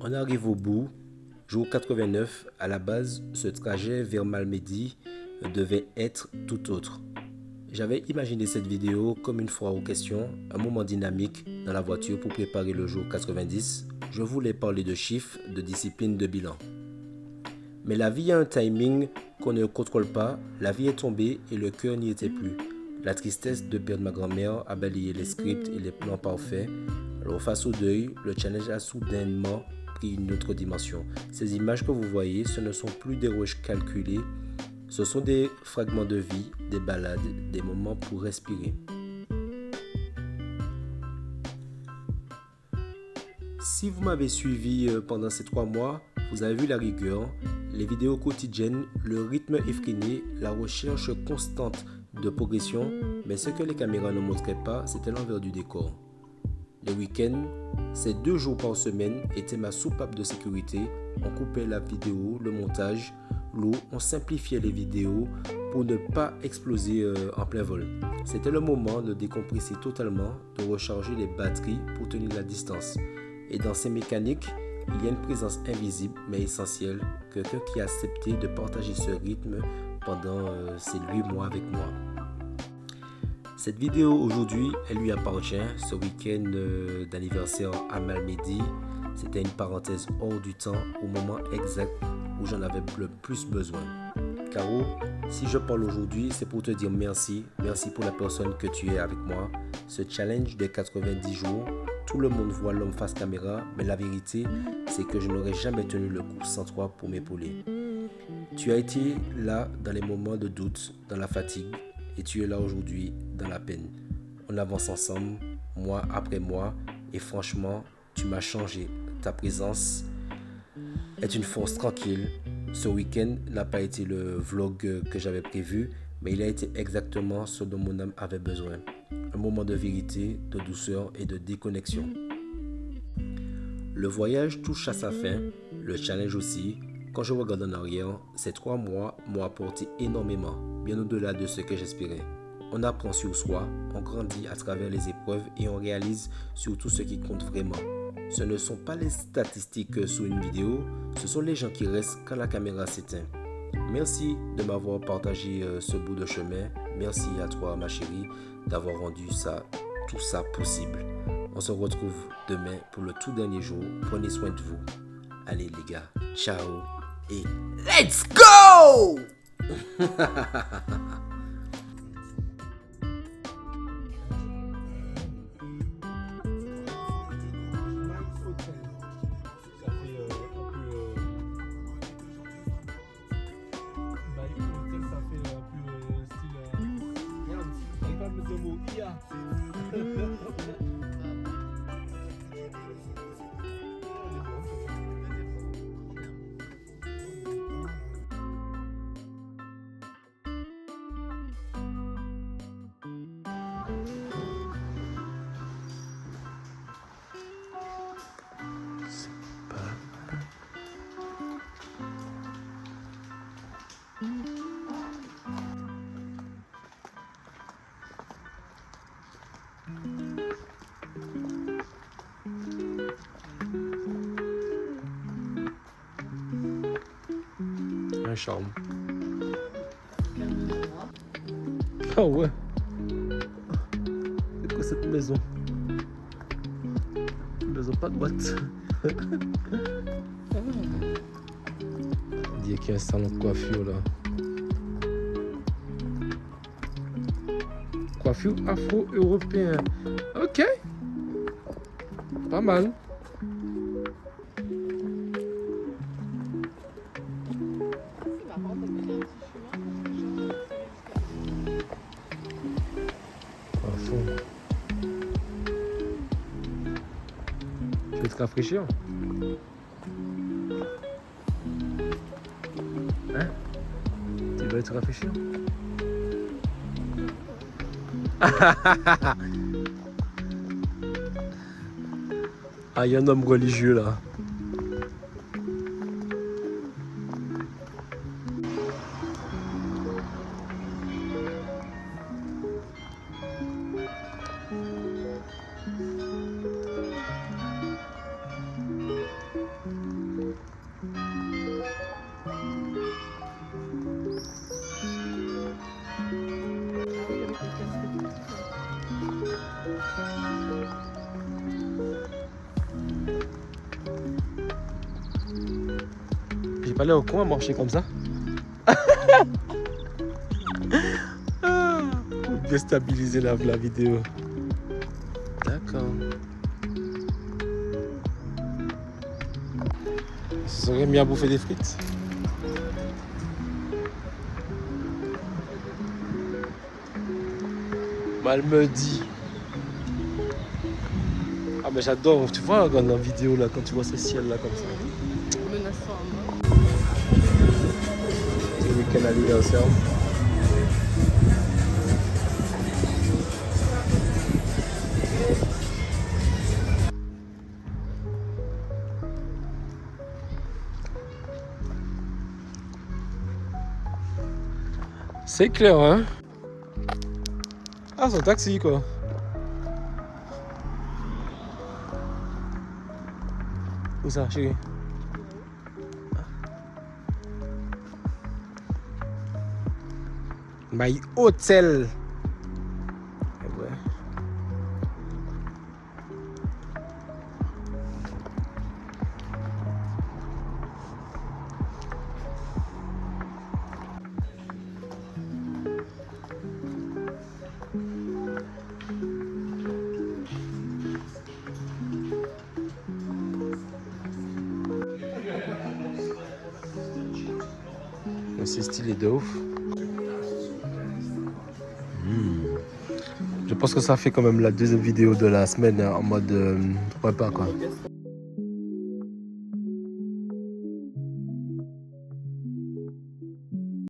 On arrive au bout. Jour 89, à la base, ce trajet vers Malmedy devait être tout autre. J'avais imaginé cette vidéo comme une foire aux questions, un moment dynamique dans la voiture pour préparer le jour 90. Je voulais parler de chiffres, de discipline, de bilan. Mais la vie a un timing qu'on ne contrôle pas, la vie est tombée et le cœur n'y était plus. La tristesse de perdre ma grand-mère a balayé les scripts et les plans parfaits. Alors face au deuil, le challenge a soudainement pris une autre dimension. Ces images que vous voyez, ce ne sont plus des rushs calculés, ce sont des fragments de vie, des balades, des moments pour respirer. Si vous m'avez suivi pendant ces 3 mois, vous avez vu la rigueur, les vidéos quotidiennes, le rythme effréné, la recherche constante de progression, mais ce que les caméras ne montraient pas, c'était l'envers du décor. Les week-ends, ces 2 jours par semaine étaient ma soupape de sécurité. On coupait la vidéo, le montage, l'eau, on simplifiait les vidéos pour ne pas exploser en plein vol. C'était le moment de décompresser totalement, de recharger les batteries pour tenir la distance. Et dans ces mécaniques, il y a une présence invisible mais essentielle, quelqu'un qui a accepté de partager ce rythme pendant ces 8 mois avec moi. Cette vidéo aujourd'hui, elle lui appartient. Ce week-end d'anniversaire à Malmedy, c'était une parenthèse hors du temps au moment exact où j'en avais le plus besoin. Caro, si je parle aujourd'hui, c'est pour te dire merci. Merci pour la personne que tu es avec moi. Ce challenge de 90 jours, tout le monde voit l'homme face caméra, mais la vérité, c'est que je n'aurais jamais tenu le coup sans toi pour m'épauler. Tu as été là dans les moments de doute, dans la fatigue, et tu es là aujourd'hui dans la peine. On avance ensemble, mois après mois, et franchement, tu m'as changé. Ta présence est une force tranquille. Ce week-end n'a pas été le vlog que j'avais prévu, mais il a été exactement ce dont mon âme avait besoin. Un moment de vérité, de douceur et de déconnexion. Le voyage touche à sa fin, le challenge aussi. Quand je regarde en arrière, ces 3 mois m'ont apporté énormément, bien au-delà de ce que j'espérais. On apprend sur soi, on grandit à travers les épreuves et on réalise surtout ce qui compte vraiment. Ce ne sont pas les statistiques sous une vidéo, ce sont les gens qui restent quand la caméra s'éteint. Merci de m'avoir partagé ce bout de chemin. Merci à toi, ma chérie, d'avoir rendu tout ça possible. On se retrouve demain pour le tout dernier jour. Prenez soin de vous. Allez les gars, ciao et let's go! Un charme. Ah ouais. C'est quoi cette maison? Une maison pas de boîte. On dit qu'il y a un salon de coiffure là. Coiffure afro-européen. Ok. Pas mal. À fond. Tu veux te rafraîchir? Hein? Tu veux te rafraîchir? Ah, il y a un homme religieux là. J'ai pas l'air au coin à marcher comme ça. Pour bien stabiliser la vidéo. D'accord. Ce serait mis à bouffer des frites. Elle me dit. Ah mais j'adore, tu vois dans la vidéo là, quand tu vois ce ciel là comme ça. Menaçant. C'est le week-end anniversaire. C'est clair, hein? Ah, c'est un taxi, quoi. Où ça, chérie? My Hotel. Ouais. C'est stylé de ouf. Je pense que ça fait quand même la deuxième vidéo de la semaine en mode repas quoi.